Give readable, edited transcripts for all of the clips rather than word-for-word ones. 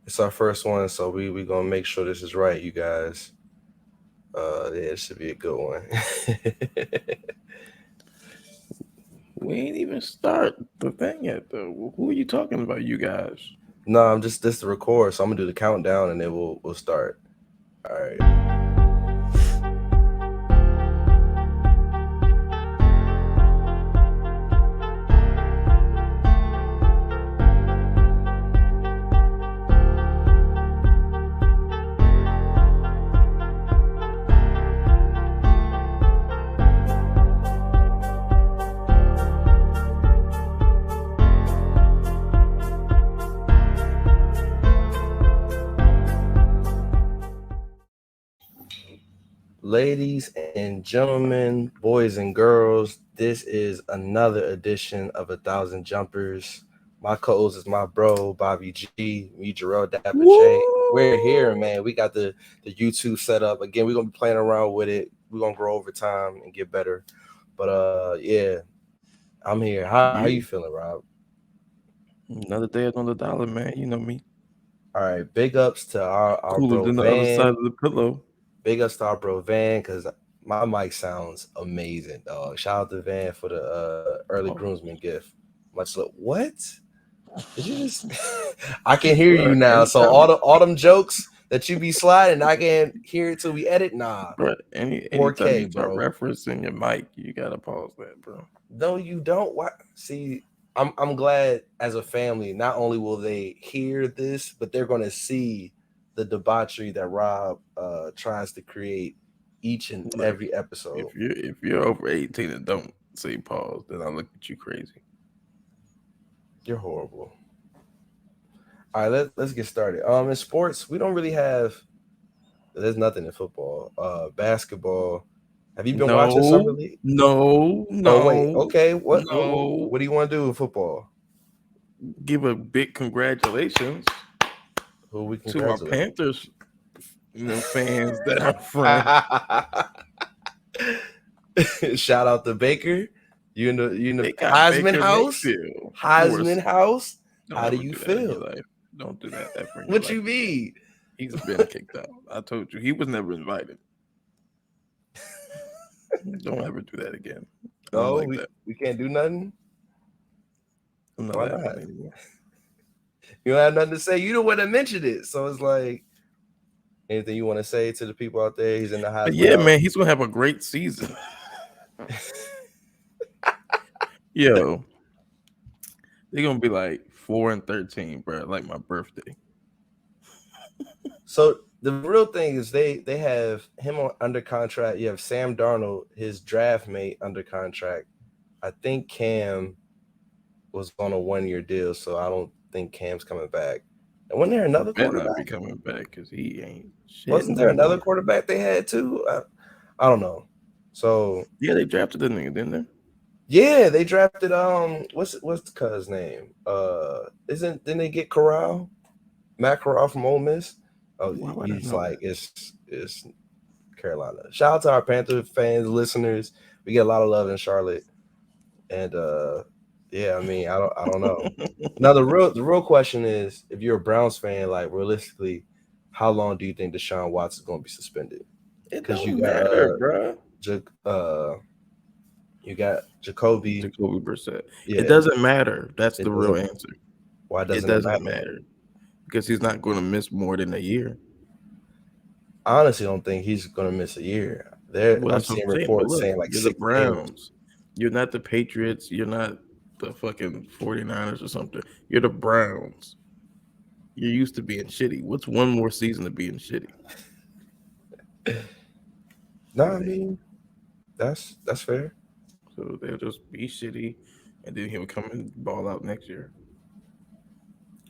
It's our first one, so we gonna make sure this is right, you guys. Yeah, it should be a good one. We ain't even start the thing yet, though. Who are you talking about, you guys? No, I'm just this the record, so I'm gonna do the countdown and then we'll start. All right. Ladies and gentlemen, boys and girls, this is another edition of 1,000 Jumpers. My co-host is my bro, Bobby G, me, Jarrell, Dapper J. We're here, Woo! man. We got the YouTube set up. Again, we're gonna be playing around with it. We're gonna grow over time and get better. But yeah, I'm here. How you Yeah. feeling, Rob? Another day, another dollar, man. You know me. All right, big ups to our Cooler bro than the other side Van. of the pillow. Big ups to our bro Van, because my mic sounds amazing, dog. Shout out to Van for the early Oh, groomsman gift. Much love. What? Did you just? I can hear bro, you now. So anytime, all them jokes that you be sliding, I can't hear it till we edit. Nah, bro, anytime you 4K, start bro. referencing your mic, you gotta pause that, bro. No, you don't. Why? See, I'm glad as a family. Not only will they hear this, but they're gonna see the debauchery that Rob tries to create each and Look, every episode. if you're over 18 and don't say pause, then I look at you crazy. You're horrible. All right, let's get started. In sports, we don't really have. There's nothing in football. Basketball. Have you been watching summer No, league? no, Oh wait, no, okay. no. What do you want to do in football? Give a big congratulations Who we to our congratulate? Panthers, fans that are friends. Shout out to Baker. You in the They got Heisman Baker house. Mayfield. Heisman house. Don't How do ever you do that in your feel? life. Don't do that ever in your What life you again. mean? He's been kicked out. I told you he was never invited. Don't ever do that again. I'm not No, like we that. we can't do nothing. I'm not Why that not? funny anymore. You don't have nothing to say. You don't want to mention it. So it's like anything you want to say to the people out there. He's in the But Heisman yeah, house. man, he's gonna have a great season. Yo, they're gonna be like 4-13, bro. Like my birthday. So the real thing is they have him under contract. You have Sam Darnold, his draft mate, under contract. I think Cam was on a 1 year deal, so I don't think Cam's coming back. And wasn't there He another better not be quarterback? coming back because he ain't shit Wasn't no there another more. quarterback they had too? I don't know. So Yeah, they drafted the nigga, didn't they? yeah, they drafted what's the cuz name? Isn't didn't they get Corral? Matt Corral from Ole Miss? Oh, Why would I he's know like that? it's Carolina. Shout out to our Panther fans, listeners. We get a lot of love in Charlotte, and yeah, I mean, I don't know. Now the real question is, if you're a Browns fan, like realistically, how long do you think Deshaun Watson is going to be suspended? It Because you don't got matter, bro. you got Jacoby. Jacoby Brissett. It Yeah, doesn't matter. That's it the real doesn't. answer. Why It doesn't it doesn't matter? matter because he's not going to miss more than a year. I honestly don't think he's going to miss a year. Well, I'm that's what I'm seeing saying. But reports look, saying like you're the 6 games. Browns. You're not the Patriots. You're not the fucking 49ers or something. You're the Browns. You're used to being shitty. What's one more season of being shitty? No, I Like, mean that's fair. so they'll just be shitty, and then he'll come and ball out next year.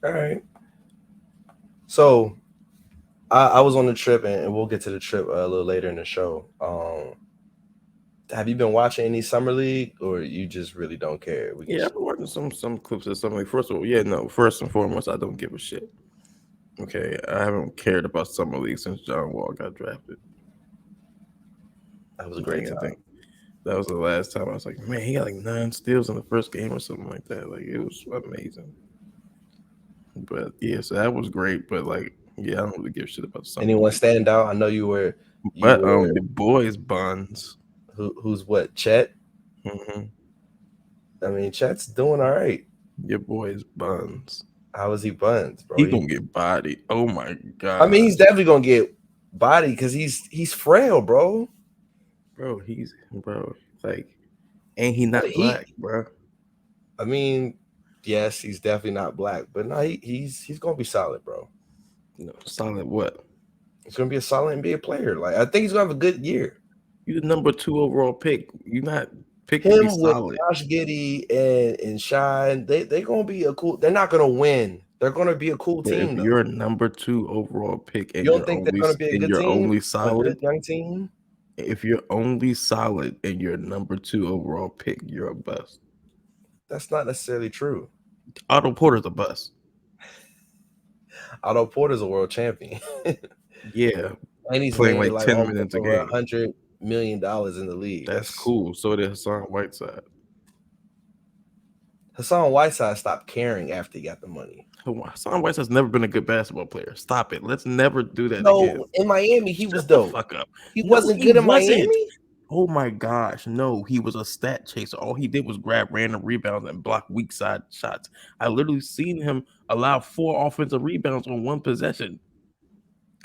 All right. So I was on the trip, and we'll get to the trip a little later in the show. Have you been watching any summer league, or you just really don't care? We can. Yeah, I've been watching some clips of something. Like, first of all, yeah, no. First and foremost, I don't give a shit. Okay, I haven't cared about summer league since John Wall got drafted. That was a Like, great I time. think that was the last time I was like, man, he got like 9 steals in the first game or something like that. Like, it was amazing. But yeah, so that was great. But like, yeah, I don't really give a shit about the summer Anyone league. stand out? I know you were. But the boys buns. Who's what? Chet. Mm-hmm. I mean, Chet's doing all right. Your boys buns. How is he buns, bro? He gonna get bodied. Oh my I mean, god, he's definitely gonna get body because he's frail, bro. bro. He's bro. Like, ain't he But not black, bro? I mean, yes, he's definitely not black, but no, he's gonna be solid, bro. No, solid what? He's gonna be a solid NBA player. Like I think he's gonna have a good year. You the number 2 overall pick. You not picked to be Him with solid. Josh Giddey and Shine, they gonna be a cool. They're not gonna win. They're gonna be a cool But if team, though. you're a number 2 overall pick and You don't think they're gonna be a good team? only A solid, good young team? if you're only solid and you're number 2 overall pick, you're a bust. That's not necessarily true. Otto Porter's a bust. Otto Porter's a world champion. Yeah, And he's playing made like like 10 over minutes a game. $100 million in the league. That's cool. So did Hassan Whiteside. Hassan Whiteside stopped caring after he got the money. Hassan Whiteside's never been a good basketball player. Stop it. Let's never do that No, again. in Miami, he Shut was the dope. fuck up. He wasn't good in Miami? Oh my gosh, no, he was a stat chaser. All he did was grab random rebounds and block weak side shots. I literally seen him allow 4 offensive rebounds on 1 possession.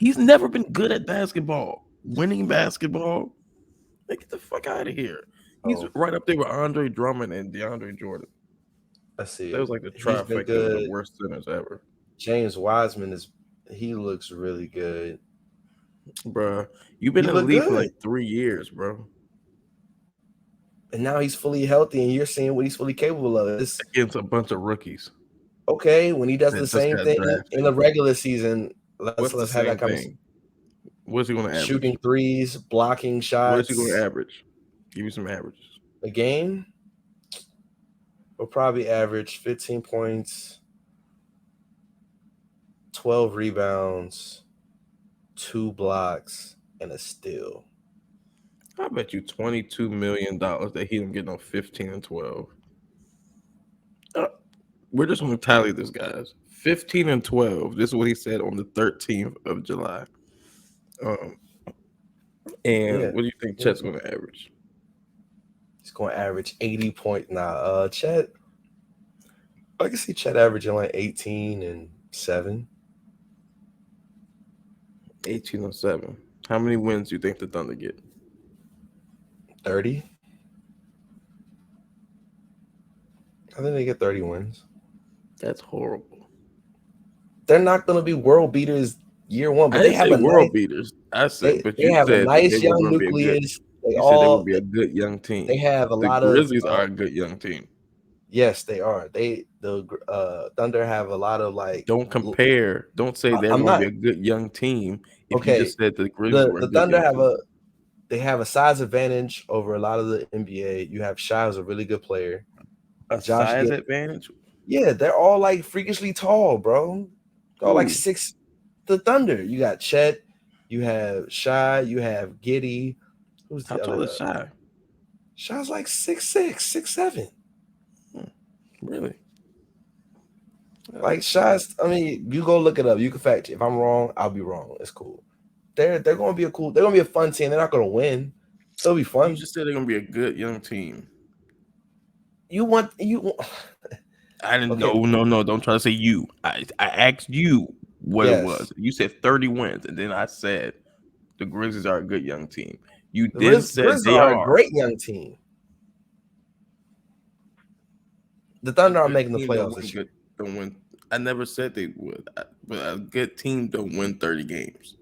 He's never been good at basketball, winning basketball. Like, get the fuck out of here. He's right up there with Andre Drummond and DeAndre Jordan. I see. That was like the trifecta of the worst centers ever. James Wiseman he looks really good. Bruh, you've been in the league for like 3 years, bro. And now he's fully healthy, and you're seeing what he's fully capable of. It's against a bunch of rookies. Okay, when he does the same thing in the regular season, let's have that conversation. What's he going to average? Shooting threes, blocking shots. What's he going to average? Give me some averages. A game? We'll probably average 15 points, 12 rebounds, 2 blocks, and a steal. I bet you $22 million that he don't get no 15 and 12. We're just going to tally this, guys. 15 and 12. This is what he said on the 13th of July. What do you think Chet's going to average? He's going to average 80 points. Chet, I can see Chet averaging like 18 and 7. 18 and 7. How many wins do you think the Thunder get? 30. I think they get 30 wins. That's horrible. They're not going to be world beaters year one, but they have world beaters. I said, but you have said a nice young nucleus. You said they would be a good young team. They have a lot of. The Grizzlies are a good young team. Yes, they are. The Thunder have a lot of like. Don't compare. Don't say they're going to be a good young team. If you just said the Grizzlies were the Thunder have a size advantage over a lot of the NBA. You have Shai, who's a really good player. Size advantage? Yeah, they're all like freakishly tall, bro. They're all like 6. The Thunder. You got Chet, you have Shai, you have Giddey. Who's the other? How tall is Shai? Shai's like 6'6", 6'7". Really? Like Shai's. I mean, you go look it up. You can fact check. If I'm wrong, I'll be wrong. It's cool. They're gonna be they're gonna be a fun team. They're not gonna win. They'll be fun. You just said they're gonna be a good young team. I didn't know. No. Don't try to say you. I asked you what it was. You said 30 wins, and then I said the Grizzlies are a good young team. You then said Grizzlies they are a great young team. The Thunder are making the playoffs this year. Don't win. I never said they would, but a good team don't win 30 games.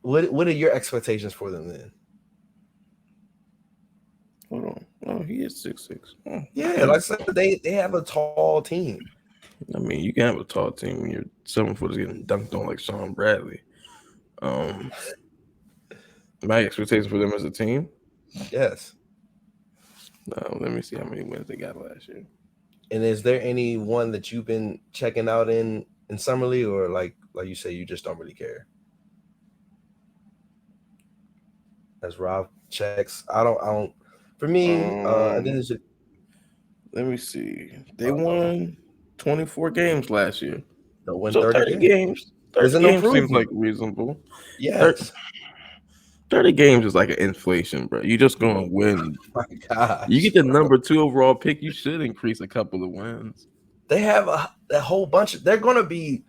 What are your expectations for them then? Hold on. Oh, he is 6'6". Oh, yeah, like I said, they have a tall team. I mean, you can have a tall team when you're 7 foot getting dunked on like Sean Bradley. My expectations for them as a team? Yes. No, let me see how many wins they got last year. And is there any one that you've been checking out in Summer League, or like you say, you just don't really care? As Rob checks, I don't. For me, and then it's let me see. They won 24 games last year. They'll win So 30 30 games. There's 30 an games seems like improvement. reasonable. Yes. 30 games is like an inflation, bro. You're just going to win. My gosh. You get the number 2 overall pick, you should increase a couple of wins. They have a whole bunch of. They're going to be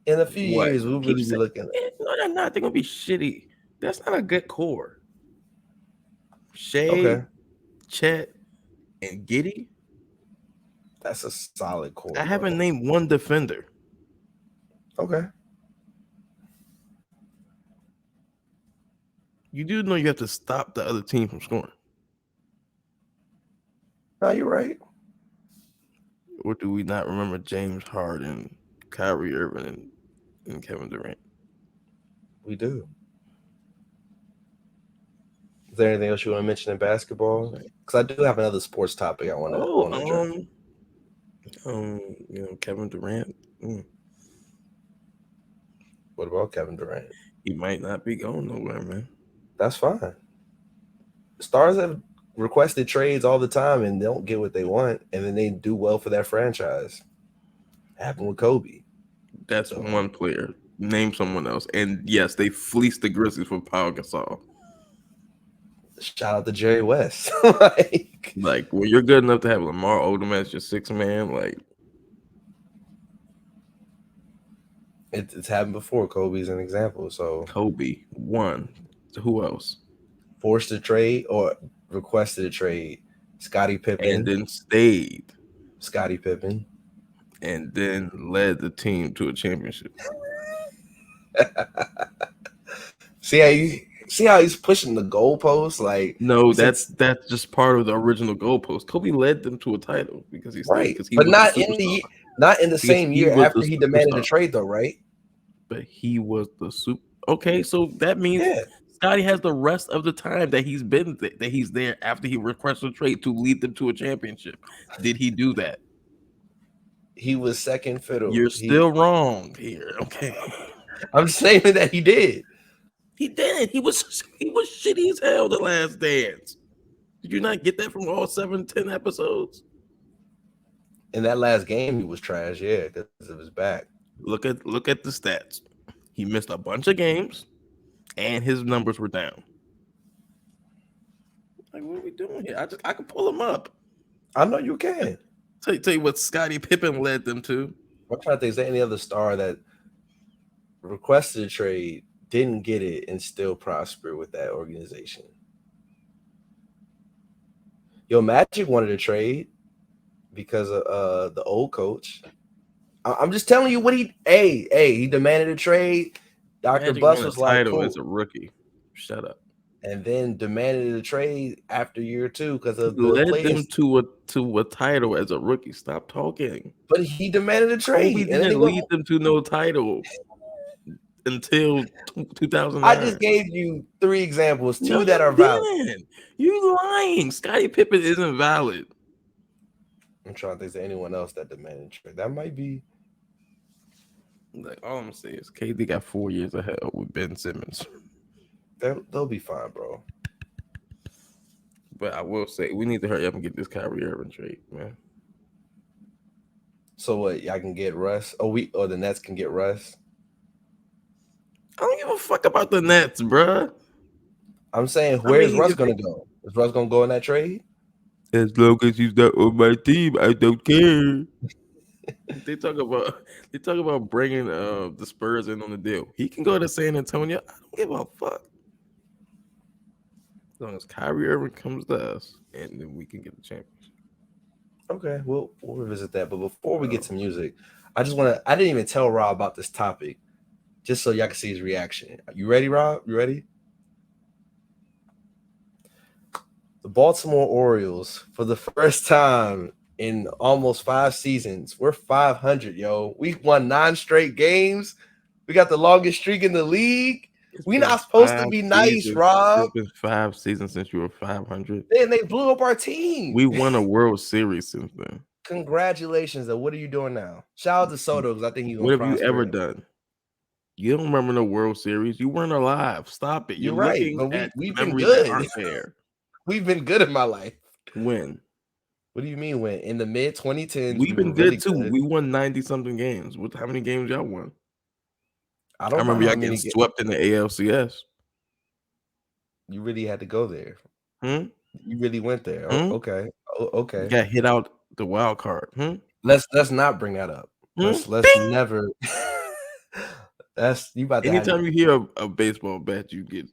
in a few years. We'll Keep really be saying, looking at. no, they're not. They're going to be shitty. That's not a good core. Shea, Okay, Chet, and Giddy. that's a solid core. I haven't Bro. named one defender. Okay. You do know you have to stop the other team from scoring. No, you're right. Or do we not remember James Harden, Kyrie Irving, and Kevin Durant? We do. Is there anything else you want to mention in basketball? Because I do have another sports topic I want to address. Kevin Durant. What about Kevin Durant? He might not be going nowhere, man. That's fine. Stars have requested trades all the time and they don't get what they want, and then they do well for their franchise. Happened with Kobe. That's one player. Name someone else. And yes, they fleeced the Grizzlies for Pau Gasol. Shout out to Jerry West. like, well, you're good enough to have Lamar Odom as your sixth man. Like, it's happened before. Kobe's an example. So Kobe won. So who else? Forced a trade or requested a trade. Scottie Pippen. And then stayed. Scottie Pippen. And then led the team to a championship. See how he's pushing the goalpost? Like, no, that's just part of the original goalpost. Kobe led them to a title because he's right, because he but was not in the same year after he demanded a trade, though, right? But he was the super. Okay, so that means Scottie has the rest of the time that he's been that he's there after he requested a trade to lead them to a championship. Did he do that? He was second fiddle. You're still wrong here. Okay, I'm saying that he did. He did. He was shitty as hell the last dance. Did you not get that from all 7-10 episodes? In that last game, he was trash, because of his back. Look at the stats. He missed a bunch of games, and his numbers were down. Like, what are we doing here? I can pull them up. I know you can. Tell you what Scottie Pippen led them to. I'm trying to think, is there any other star that requested a trade, didn't get it, and still prosper with that organization? Yo, Magic wanted a trade because of the old coach. I'm just telling you what he demanded a trade. Dr. Buss was like, cool. As a rookie. Shut up. And then demanded a trade after year 2 because of led them to a title as a rookie. Stop talking. But he demanded a trade. Kobe didn't lead them to no title until 2009. I just gave you 3 examples, 2 that are valid. You lying. Scottie Pippen isn't valid. I'm trying to think, is there anyone else that demanded a trade? That might be. Like, all I'm gonna say is KD got 4 years ahead with Ben Simmons. They'll be fine, bro. But I will say we need to hurry up and get this Kyrie Irving trade, man. So what? Y'all can get Russ? Or the Nets can get Russ? I don't give a fuck about the Nets, bruh. I'm saying, where's Russ gonna go? Is Russ gonna go in that trade? As long as he's not on my team, I don't care. They talk about bringing the Spurs in on the deal. He can go to San Antonio. I don't give a fuck. As long as Kyrie Irving comes to us, and then we can get the championship. Okay, we'll revisit that. But before we get to music, I didn't even tell Rob about this topic, just so y'all can see his reaction. You ready, Rob? You ready? The Baltimore Orioles, for the first time in almost 5 seasons, we're 500, yo. We won 9 straight games. We got the longest streak in the league. We're not supposed to be nice, Rob. It's been 5 seasons since you were 500. And they blew up our team. We won a World Series since then. Congratulations, though. What are you doing now? Shout out to Soto, because I think he's going to prosper. What have you ever done? You don't remember the World Series. You weren't alive. Stop it. You're right, but we've been good. We've been good in my life. When? What do you mean when in the mid 2010s We've we were been really good too. good? We won 90 something games. How many games y'all won? I I don't know remember how y'all getting many swept in the ALCS. you really had to go there. Hmm? You really went there. Oh, Hmm? okay. Oh, You okay. got hit out the wild card. Hmm? Let's not bring that up. Hmm? Let's Ding! never. That's you about to have Anytime you hear a baseball bat, you get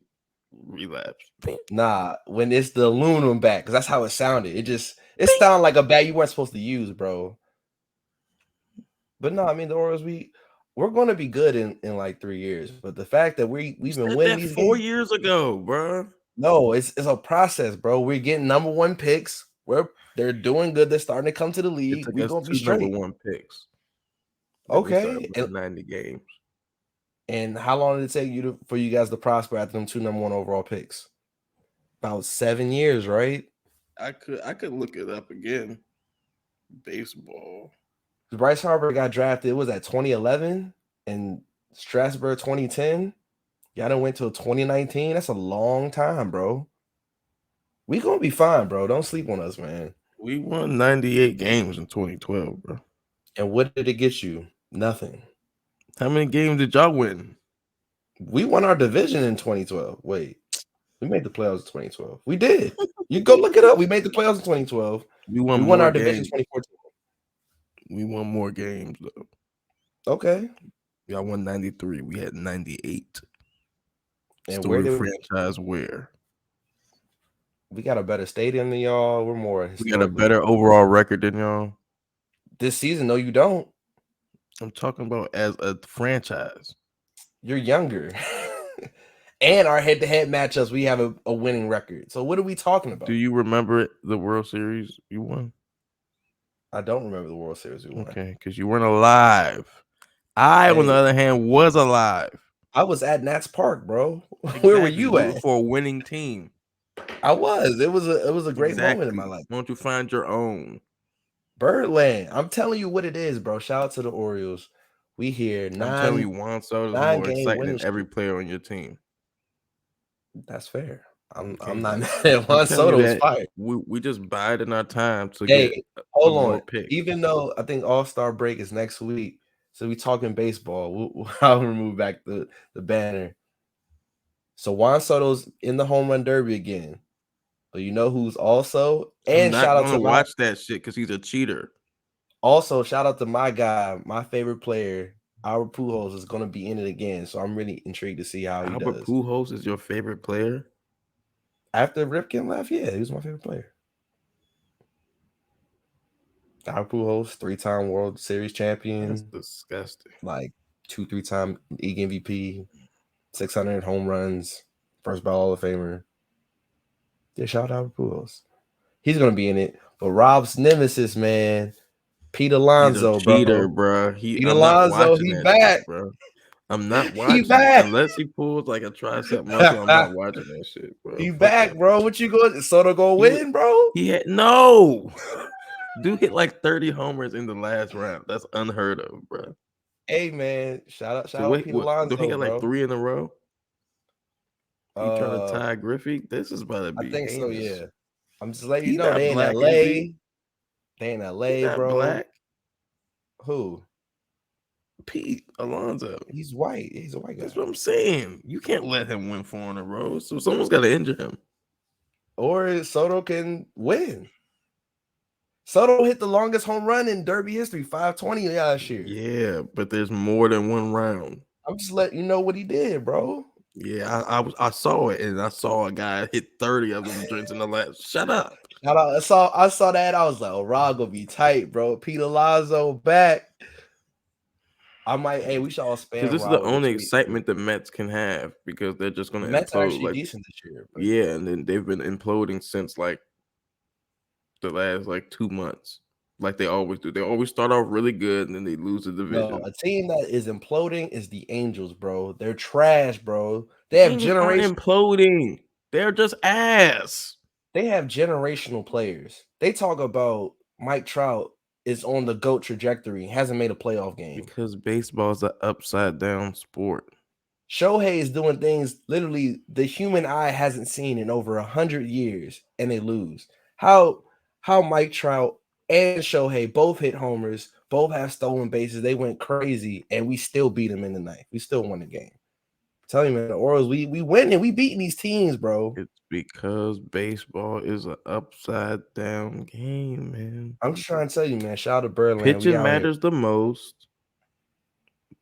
relapsed. Bing, nah when it's the aluminum bat because that's how it sounded. It bing. sounded like a bat you weren't supposed to use, bro. But no, I mean the Orioles we're going to be good in like 3 years. But the fact that You we've been said winning that these 4 games, years ago, bro. no, it's a process, bro. We're getting number one picks. They're doing good. They're starting to come to the It league. took We're us gonna be 2 number straight. 1 picks. Then we started Okay. winning 90 games. And how long did it take for you guys to prosper after them 2 number 1 overall picks? About 7 years, right? I could look it up again. Baseball. Bryce Harper got drafted. It was at 2011 and Strasburg 2010. Y'all done went till 2019. That's a long time, bro. We gonna be fine, bro. Don't sleep on us, man. We won 98 games in 2012, bro. And what did it get you? Nothing. How many games did y'all win? We won our division in 2012. Wait, we made the playoffs in 2012. We did. You go look it up. We made the playoffs in 2012. We We won won more our division games. 2014. We won more games though. Okay. Y'all won 93. We had 98. And where Story did franchise where? we got a better stadium than y'all? We're more We got a historically. better overall record than y'all. This season, no, you don't. I'm talking about as a franchise. You're younger. And our head-to-head matchups, we have a winning record. So what are we talking Do about? you remember the World Series you won? I don't remember the World Series we won. Okay, because you weren't alive. I, on the Hey, other hand, was alive. I was at Nats Park, bro. Where were Exactly. you You were at? for a winning team. I was. It was a great moment in my Exactly. life. Why don't you find your own? Birdland. I'm telling you what it is, bro. Shout out to the Orioles. We here I'm telling you, nine Juan Soto is nine more game exciting winning than every streak. player on your team. That's fair. I'm Okay, not mad at I'm Juan telling you Soto's that fire. we just biding our time to get Hey, some hold more on. picks. Even though I think All-Star break is next week, so we talking baseball. I'll remove back the banner. So Juan Soto's in the home run derby again. But you know who's also I'm and not shout out gonna to my watch that shit because he's a cheater. also shout out to my guy, my favorite player, Albert Pujols is gonna be in it again. So I'm really intrigued to see how he Albert does. Pujols is your favorite player? After Ripken left, yeah, he was my favorite player. Albert Pujols, 3-time World Series That's champion, disgusting. like 2-3-time league MVP, 600 home runs, first ball Hall of Famer. Yeah, shout out Albert Pujols. He's gonna be in it. But Rob's nemesis, man, Pete He's a Alonso, cheater, bro. bro. Pete I'm not Alonso, watching he that shit, back. bro. I'm not He watching it back. unless he pulls like a tricep muscle. I'm not watching that shit, bro. He Fuck back, that. bro. What you going? Soto gonna He win, bro? he had no. Dude hit like 30 homers in the last round. That's unheard of, bro. Hey, man, shout So out wait, Pete what? Don't he Alonso, got like bro. 3 in a row? He trying to Uh, tie Griffey. This is about to I be think so. heinous. Yeah, I'm just letting you He know not they in black, is he? L.A. They in He L.A., not bro. black. Who? Pete Alonso. He's white. He's a white That's guy. what I'm saying. You can't let him win 4 in a row. So someone's got to injure him. Or Soto can win. Soto hit the longest home run in Derby history, 520 last year. Yeah, but there's more than one round. I'm just letting you know what he did, bro. Yeah, I saw it, and I saw a guy hit 30 of them drinks in the last. Shut up. I saw that. I was like, oh, Rob gonna be tight, bro. Pete Alonso back. I might. Hey, we should all Because spam this is the Rob with a only tweet. excitement the Mets can have because they're just The going to Mets are implode. actually Like, decent this year, but yeah, and then they've been imploding since like the last like 2 months, like they always do. They always start off really good and then they lose the no, division. a team that is imploding is the Angels, bro. They're trash, bro. The Angels aren't imploding; they're just ass. They have generational players. They talk about Mike Trout is on the GOAT trajectory, hasn't made a playoff game. Because baseball is an upside down sport. Shohei is doing things literally the human eye hasn't seen in over 100 years, and they lose. How how Mike Trout and Shohei both hit homers, both have stolen bases. They went crazy, and we still beat them in the ninth. We still won the game. I'm telling you, man, the Orioles, we winning. We beating these teams, bro. It's because baseball is an upside down game, man. I'm just trying to tell you, man. Shout out to Birdland. We Pitching out here. matters the most,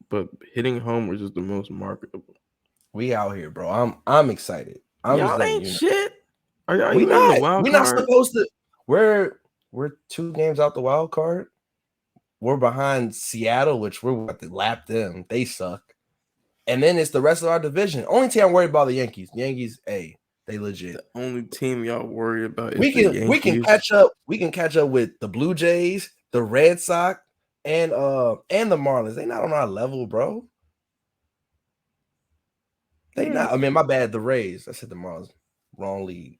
but hitting homers is the most marketable. We out here, bro. I'm excited. I'm just Y'all letting ain't you know. shit. Are y'all We even in the not. wild We're card? not supposed to. We're 2 games out the wild card. We're behind Seattle, which we're about to lap them. They suck. And then it's the rest of our division. Only team I'm worried about the Yankees. Yankees, they legit. The only team y'all worry about is We the Yankees. can catch up. We can catch up with the Blue Jays, the Red Sox, and the Marlins. They not on our level, bro. They not. I mean, my bad. The Rays. I said the Marlins. Wrong league.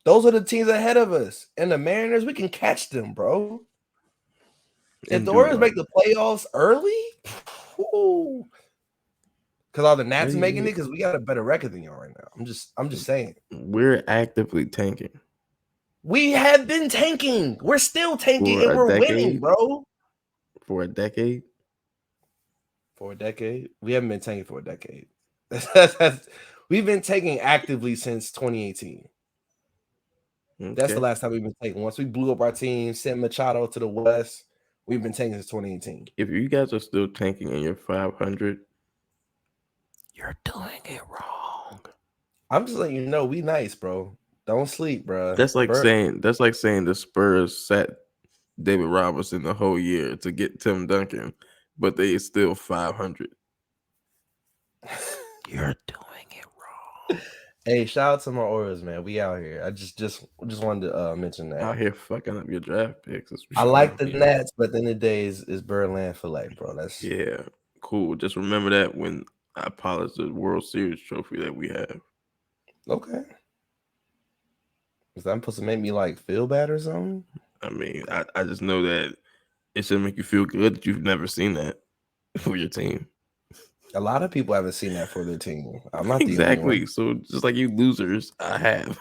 Those are the teams ahead of us. And the Mariners, we can catch them, bro. If the Orioles make the playoffs early, because all the Nats making it, because we got a better record than y'all right now. I'm just saying. We're actively tanking. We have been tanking. We're still tanking, and we're winning, bro. For a decade? For a decade? We haven't been tanking for a decade. We've been tanking actively since 2018. Okay. That's the last time we've been taking. Once we blew up our team, sent Machado to the West, we've been tanking since 2018. If you guys are still tanking and you're 500, you're doing it wrong. I'm just letting you know, we nice, bro. Don't sleep, bro. That's like saying the Spurs sat David Robinson the whole year to get Tim Duncan, but they still 500. You're doing it wrong. Hey, shout out to my Orioles, man. We out here. I just wanted to mention that. Out here fucking up your draft picks. I like the Nats, but at the end of the day is Birdland for life, bro. That's cool. Just remember that when I polish the World Series trophy that we have. Okay. Is that supposed to make me like feel bad or something? I mean, I just know that it should make you feel good that you've never seen that for your team. A lot of people haven't seen that for their team. I'm not exactly. So just like you losers, I have.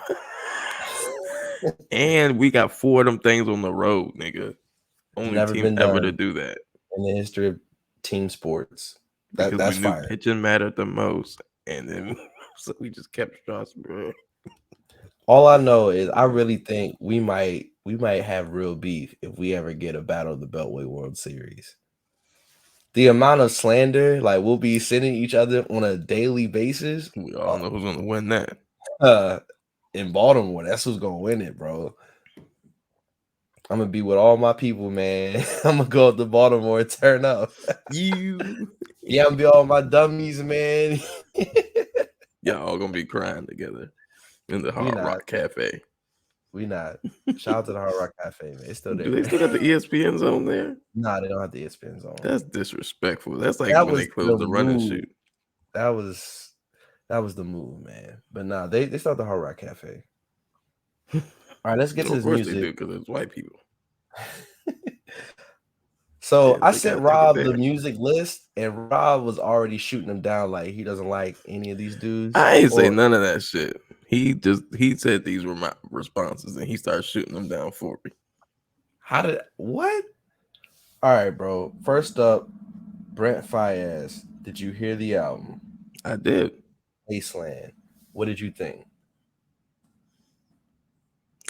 And we got 4 of them things on the road, nigga. Only never team been ever to do that in the history of team sports. Because that's we knew fire. pitching mattered the most, and then so we just kept Strasburg. All I know is I really think we might have real beef if we ever get a Battle of the Beltway World Series. The amount of slander, like we'll be sending each other on a daily basis. We all know who's gonna win that. In Baltimore, that's who's gonna win it, bro. I'm gonna be with all my people, man. I'm gonna go up to Baltimore and turn up. Yeah, I'm gonna be all my dummies, man. Y'all all gonna be crying together in the Hard Rock Cafe. We not. Shout out to the Hard Rock Cafe, man. It's still there. Do they still got the ESPN zone there? Nah, they don't have the ESPN zone. That's disrespectful. That's like when they closed the run and shoot. That was the move, man. But nah, they still have the Hard Rock Cafe. All right, let's get to this music. Of course they do, because it's white people. So I sent Rob the music list, and Rob was already shooting them down like he doesn't like any of these dudes. I ain't say none of that shit. He said these were my responses, and he started shooting them down for me. What? All right, bro. First up, Brent Faiyaz. Did you hear the album? I did. Wasteland. What did you think?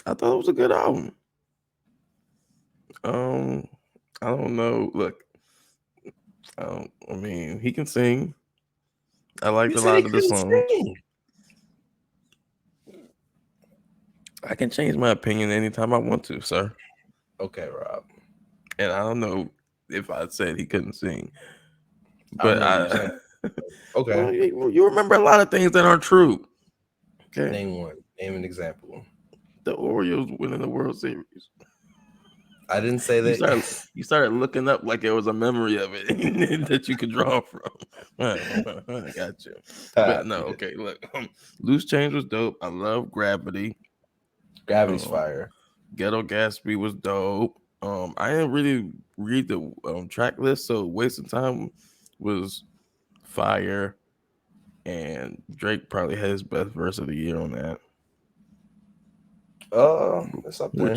I thought it was a good album. I don't know. Look, I mean, he can sing. I liked a lot of the songs. I can change my opinion anytime I want to, sir. Okay, Rob. And I don't know if I said he couldn't sing, but okay. Well, you remember a lot of things that aren't true. Okay. Name one. Name an example. The Orioles winning the World Series. I didn't say that. You started looking up like it was a memory of it that you could draw from. I got you. But no, okay, look. Loose Change was dope. I love Gravity. Gravity's fire. Ghetto Gatsby was dope. I didn't really read the track list, so Wasting Time was fire. And Drake probably had his best verse of the year on that. It's up there.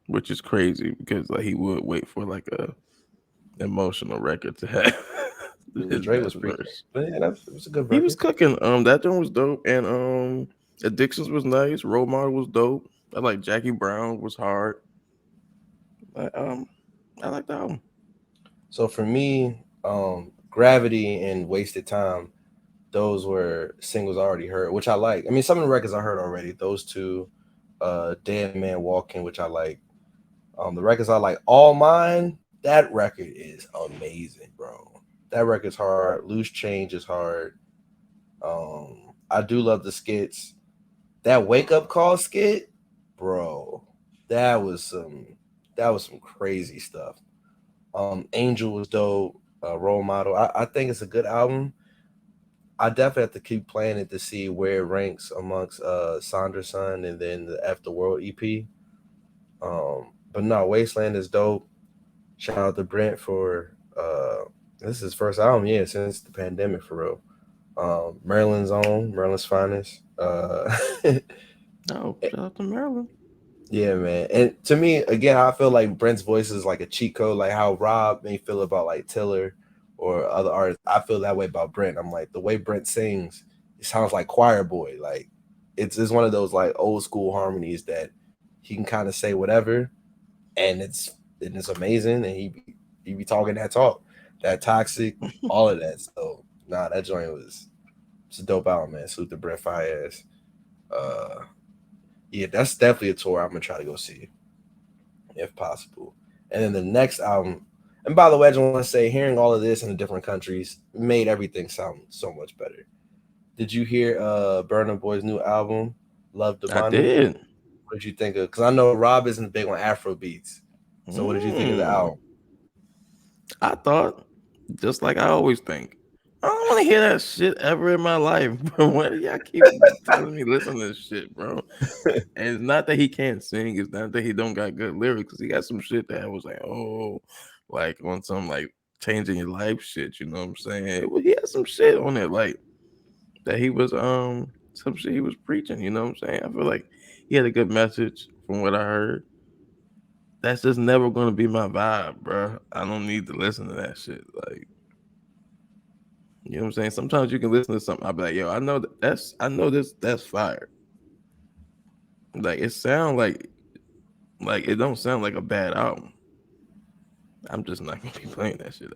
which is crazy because like he would wait for like a emotional record to have Yeah, his Drake best was preaching, verse. but yeah, it was a good He was record. cooking. That one was dope, and Addictions was nice. Role Model was dope. I like Jackie Brown was hard. I, I like the album. So for me, Gravity and Wasted Time, those were singles I already heard, which I like. I mean, some of the records I heard already. Those two, Dead Man Walking, which I like. The records I like, All Mine. That record is amazing, bro. That record's hard. Loose Change is hard. I do love the skits. That Wake Up Call skit, bro. That was some crazy stuff. Angel was dope. Role Model. I think it's a good album. I definitely have to keep playing it to see where it ranks amongst Sanderson and then the After World EP. But no, Wasteland is dope. Shout out to Brent for this is his first album, yeah, since the pandemic for real. Maryland's own, Maryland's finest. Oh, shout out to Maryland. Yeah, man. And to me, again, I feel like Brent's voice is like a cheat code, like how Rob may feel about like Tiller or other artists. I feel that way about Brent. I'm like the way Brent sings, it sounds like choir boy. Like it's one of those like old school harmonies that he can kind of say whatever, and it's amazing. And he be talking that talk, that toxic, all of that. So nah, that joint was it's a dope album, man. Salute to Brent Faiyaz. Uh, yeah, that's definitely a tour I'm gonna try to go see if possible. And then the next album, and by the way, I just want to say, hearing all of this in the different countries made everything sound so much better. Did you hear Burna Boy's new album, Love I Damani? did. What did you think of? Because I know Rob isn't big on Afro beats. So what did you think of the Mm. album? I thought, just like I always think, I don't want to hear that shit ever in my life, bro. Why do y'all keep telling me listen to this shit, bro? And it's not that he can't sing. It's not that he don't got good lyrics. He got some shit that was like, oh, like on some like changing your life shit. You know what I'm saying? He had some shit on it like that. He was some shit he was preaching. You know what I'm saying? I feel like he had a good message from what I heard. That's just never gonna be my vibe, bro. I don't need to listen to that shit. Like, you know what I'm saying? Sometimes you can listen to something. I'll be like, yo, I know I know this, that's fire. Like it sound like it don't sound like a bad album. I'm just not gonna be playing that shit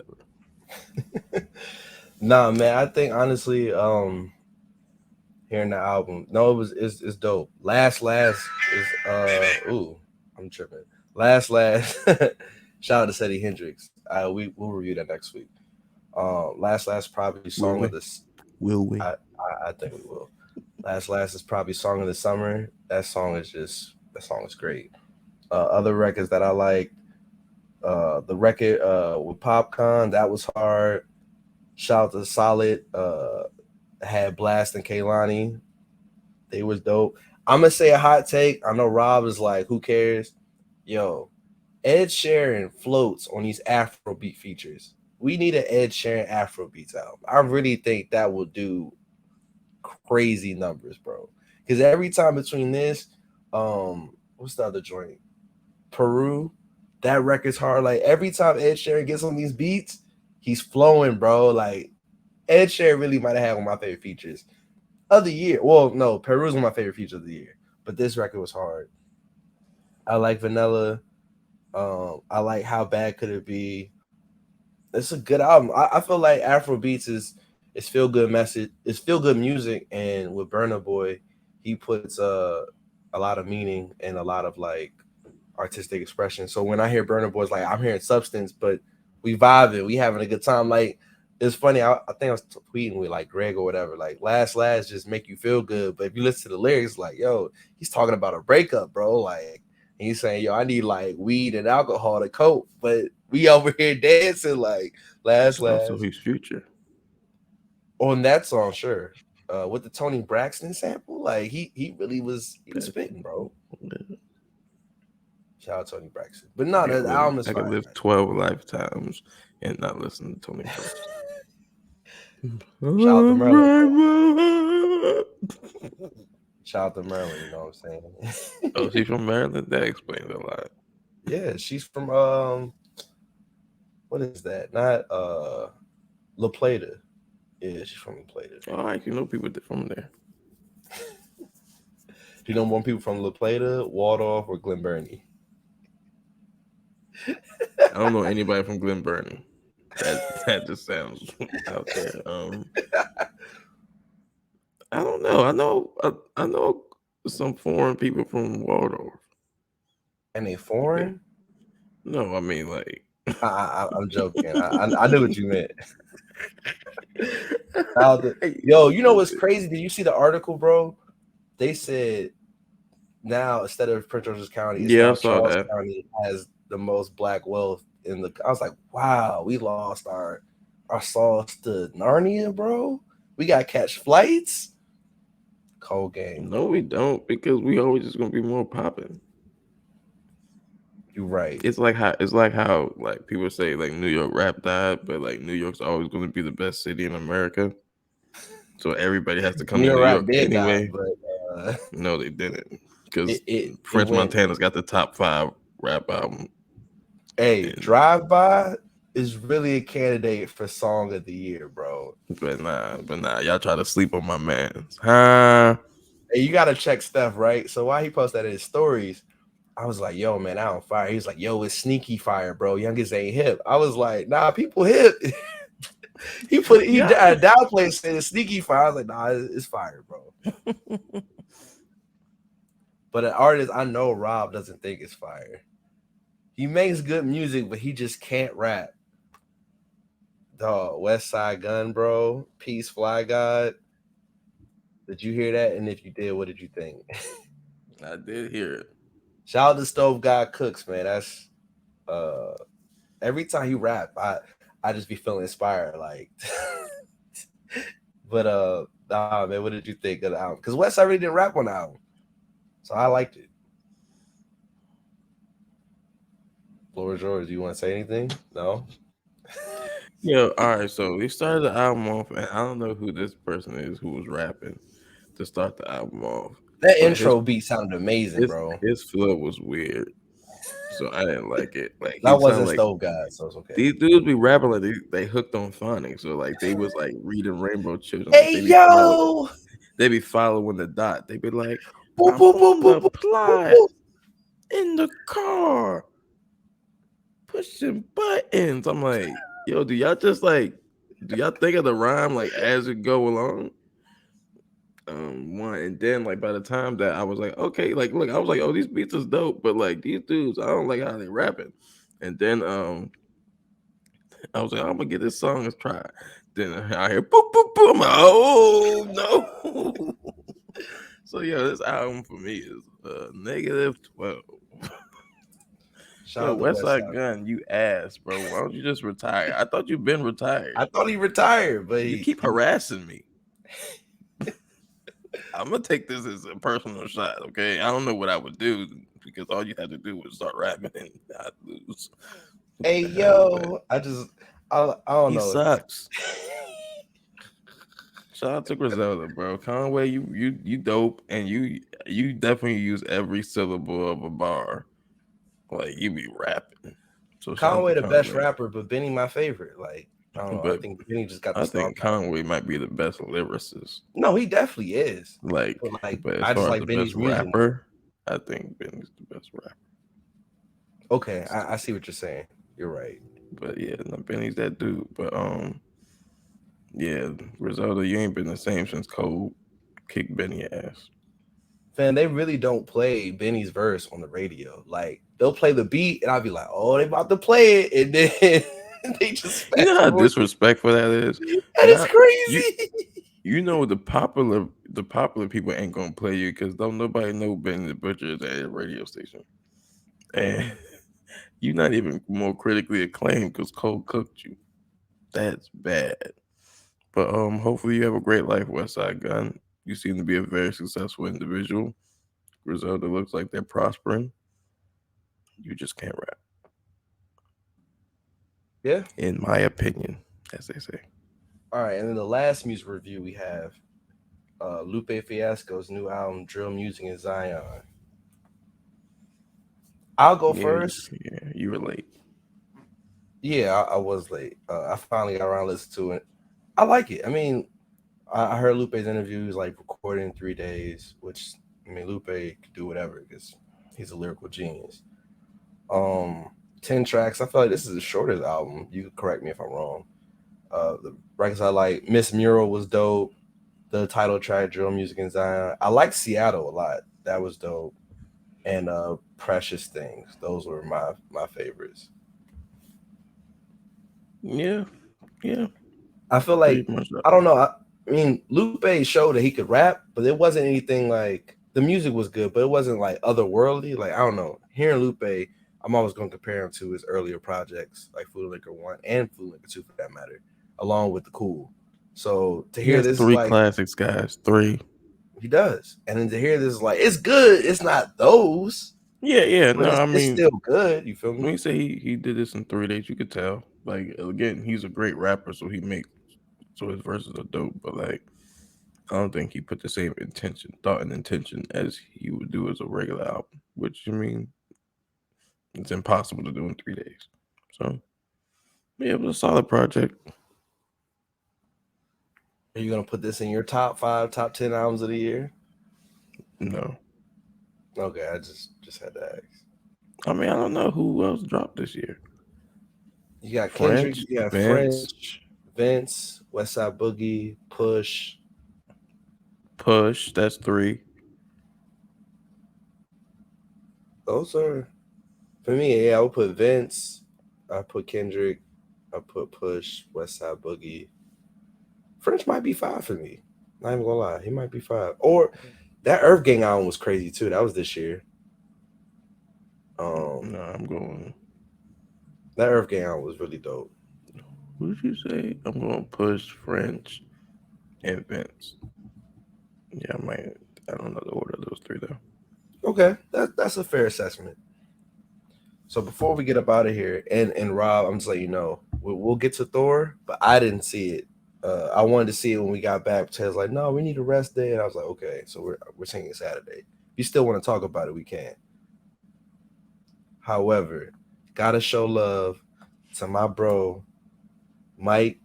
Nah, man, I think honestly, hearing the album, no, it's dope. Last is ooh, I'm tripping. Last shout out to Seddy Hendrix. We'll review that next week. Last probably Will song of we? this. Will we? I think we will. Last is probably song of the summer. That song is great. Other records that I like, the record with Popcorn, that was hard. Shout out to Solid. Had Blast and Kaylani. They was dope. I'm gonna say a hot take. I know Rob is like, who cares? Yo, Ed Sheeran floats on these Afrobeat features. We need an Ed Sheeran Afrobeats album. I really think that will do crazy numbers, bro. Because every time between this, what's the other joint? Peru, that record's hard. Like every time Ed Sheeran gets on these beats, he's flowing, bro. Like Ed Sheeran really might have had one of my favorite features of the year. Well, no, Peru's one of my favorite features of the year. But this record was hard. I like Vanilla. I like How Bad Could It Be. It's a good album. I feel like Afro Beats is feel good message. It's feel good music, and with Burna Boy, he puts a lot of meaning and a lot of like artistic expression. So when I hear Burna Boy's like I'm hearing substance, but we vibing, we having a good time. Like it's funny. I think I was tweeting with like Greg or whatever. Like last just make you feel good, but if you listen to the lyrics, like yo, he's talking about a breakup, bro. Like he's saying yo, I need like weed and alcohol to cope, but we over here dancing like Also, last his future. on that song, sure. With the Tony Braxton sample, like he really was That- spitting, bro. Shout out Tony Braxton. But no, the live. album is I could fire, live 12 lifetimes and not listen to Tony Braxton. man. Shout out to Merlin. Shout out to Merlin, you know what I'm saying? Oh, she's from Maryland. That explains a lot. Yeah, she's from what is that? Not La Plata. Yeah, she's from La Plata. Oh, I actually know people from there. Do you know more people from La Plata, Waldorf, or Glen Burnie? I don't know anybody from Glen Burnie. That just sounds out there. I don't know. I know some foreign people from Waldorf. And they Yeah. foreign? No, I mean like. I'm joking. I knew what you meant. Yo, you know what's crazy? Did you see the article, bro? They said now instead of Prince George's County, it's Yeah, I now saw Charles that. County has the most black wealth in the. I was like, wow, we lost our sauce to Narnia, bro. We got to catch flights. Cold game, No, we bro. don't, because we always just gonna be more popping. You're right. It's like how like people say like New York rap died, but like New York's always gonna be the best city in America. So everybody has to come New to York New rap York did die, anyway. but No, they didn't, because it French went. Montana's got the top 5 rap album. Hey, And Drive By is really a candidate for Song of the Year, bro. but nah, y'all try to sleep on my man's, huh? Hey, you gotta check Steph, right? So why he posted that in his stories, I was like, yo, man, I on fire. He was like, yo, it's sneaky fire, bro. Youngest ain't hip. I was like, nah, people hip. he Yeah. downplayed saying it's sneaky fire. I was like, nah, it's fire, bro. But an artist, I know Rob doesn't think it's fire. He makes good music, but he just can't rap. Dog, Westside Gunn, bro. Peace, Fly God. Did you hear that? And if you did, what did you think? I did hear it. Shout out to Stove God Cooks, man. That's uh every time he rap, I just be feeling inspired. Like but nah, man, what did you think of the album? Because Westside really didn't rap on the album. So I liked it. Floor is yours. Do you want to say anything? No? Yeah, all right. So we started the album off, and I don't know who this person is who was rapping to start the album off, That but his intro beat sounded amazing, his bro. his flow was weird, so I didn't like it. Like he That sounded wasn't like Stove God, so it's okay. these dudes be rapping like they hooked on phonics, so like they was like reading Rainbow Children, like Hey yo! they be following the dot. They be like, Boop, I'm boop, boop, on boop, the boop, boop, plot boop. in the car pushing buttons. I'm like, yo, do y'all think of the rhyme like as it go along? One, and then like by the time that I was like, okay, like look, I was like, oh, these beats is dope, but like these dudes, I don't like how they rapping. And then I was like, I'm gonna get this song and try. Then I hear boop boop boop. I'm like, oh no. So yeah, this album for me is -12. Shout Yo, out to Westside Westside. Gunn, you ass, bro. Why don't you just retire? I thought you've been retired. I thought he retired, but You keep harassing me. I'm gonna take this as a personal shot, okay? I don't know what I would do, because all you had to do was start rapping and I'd lose. What hey the hell, man? yo, I don't He know. sucks. Shout out to Griselda, bro. Conway, you dope, and you definitely use every syllable of a bar. Like you be rapping. So shout out to Conway the best Conway. rapper, but Benny my favorite. Like, I don't know. I But think Benny just got the I star think power. Conway might be the best lyricist. No, he definitely is. Like, But but as I just far as like the best Benny's music more. rapper, I think Benny's the best rapper. Okay, I see what you're saying. You're right. But yeah, no, Benny's that dude. But yeah, Griselda, you ain't been the same since Cole kicked Benny ass. Fam, they really don't play Benny's verse on the radio. Like, they'll play the beat, and I'll be like, "Oh, they about to play it," and then they just You know fast how forward. disrespectful that is. That is Not you. crazy. You know the popular people ain't gonna play you because don't nobody know Benny the Butcher is at a radio station, and you're not even more critically acclaimed because Cole cooked you. That's bad. But hopefully you have a great life, Westside Gun. You seem to be a very successful individual. Griselda looks like they're prospering. You just can't rap, Yeah. in my opinion, as they say. All right, and then the last music review we have Lupe Fiasco's new album, Drill Music in Zion. I'll go Yeah, first. you were late. Yeah, I was late. I finally got around to listen to it. I like it. I mean, I heard Lupe's interviews like recorded in 3 days, which I mean Lupe could do whatever because he's a lyrical genius. Um, 10 tracks. I feel like this is the shortest album. You could correct me if I'm wrong. The records I like, Miss Mural was dope. The title track, Drill Music in Zion. I like Seattle a lot. That was dope. And Precious Things. Those were my favorites. Yeah, yeah, I feel pretty like much that. I don't know. I mean, Lupe showed that he could rap, but it wasn't anything like the music was good, but it wasn't like otherworldly. Like I don't know. Hearing Lupe, I'm always going to compare him to his earlier projects, like Food and Liquor One and Food and Liquor Two, for that matter, along with the Cool. So to He hear has this is three like classics, guys. Three. he does, and then to hear this is like it's good. It's not those, Yeah, yeah. but No, I it's mean, still good. You feel me? when you say he did this in 3 days, you could tell. Like again, he's a great rapper, so his verses are dope. But like, I don't think he put the same thought, and intention as he would do as a regular album. Which I mean, it's impossible to do in 3 days. So yeah, it was a solid project. Are you gonna put this in your top five, top 10 albums of the year? No, Okay, I just had to ask. I mean I don't know who else dropped this year. You got Kendrick, French, you got Vince, French, Vince, Westside Boogie, Push. Push. That's three. Those are for me. Yeah, I would put Vince. I put Kendrick. I put Push, Westside Boogie. French might be five for me. Not even gonna lie, he might be five. Or that Earth Gang album was crazy too. That was this year. No, I'm going. That Earth Gang album was really dope. What did you say? I'm going Push, French, and Vince. Yeah, I might. I don't know the order of those three though. Okay, that's a fair assessment. So before we get up out of here, and Rob, I'm just letting you know, we'll get to Thor, but I didn't see it. I wanted to see it when we got back. Ted's like, no, we need a rest day, and I was like, okay, so we're seeing it Saturday. If you still want to talk about it, we can. However, gotta show love to my bro, Mike,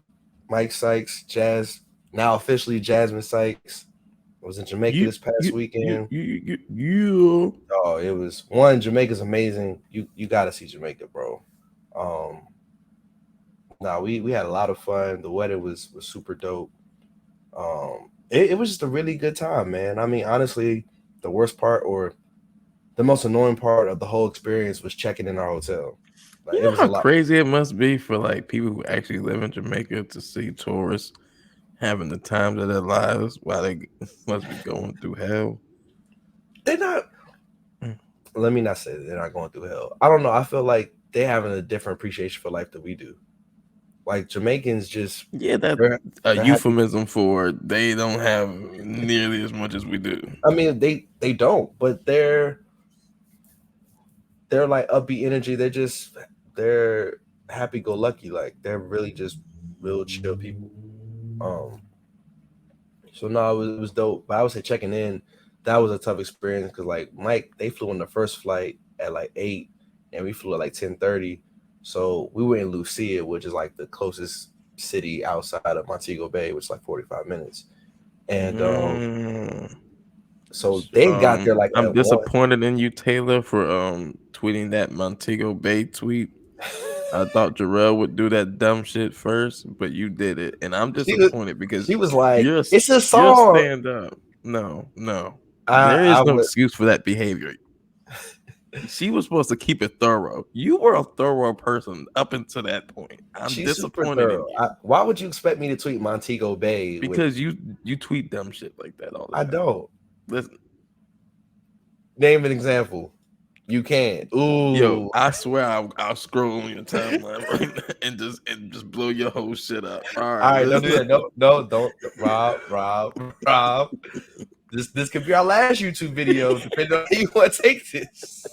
Mike Sykes, Jazz, now officially Jasmine Sykes. I was in Jamaica You, this past weekend. you. Oh, it was one. Jamaica's amazing. You got to see Jamaica, bro. Um, Nah, we had a lot of fun. The weather was super dope. It was just a really good time, man. I mean, honestly, the worst part or the most annoying part of the whole experience was checking in our hotel. Like You it know was a how lot. crazy it must be for like people who actually live in Jamaica to see tourists having the time of their lives while they must be going through hell. They're not. Mm. Let me not say that they're not going through hell. I don't know. I feel like they having a different appreciation for life than we do. Like Jamaicans just Yeah, that's they're a they're happy. euphemism for they don't have nearly as much as we do. I mean, they don't, but they're like upbeat energy. They're happy go lucky. Like they're really just real chill people. Um, so no, it was dope. But I would say checking in, that was a tough experience because like Mike, they flew on the first flight at like 8, and we flew at like 10:30. So we were in Lucia, which is like the closest city outside of Montego Bay, which is like 45 minutes. And Mm. so they got there like I'm at 1. disappointed in you, Taylor, for tweeting that Montego Bay tweet. I thought Jarrell would do that dumb shit first, but you did it, and I'm she was disappointed because she was like, you're "It's a you're song." stand up. No, no, there I is no would. excuse for that behavior. She was supposed to keep it thorough. You were a thorough person up until that point. I'm She's super disappointed in thorough. you Why would you expect me to tweet Montego Bay with? because you tweet dumb shit like that all the I time. don't. Listen, Name an example. You can. yo, Ooh. I swear I'll scroll on your timeline right now and just blow your whole shit up. All All right, right, don't do listen. that. No, no, don't. Rob. This could be our last YouTube video, depending on how you want to take this.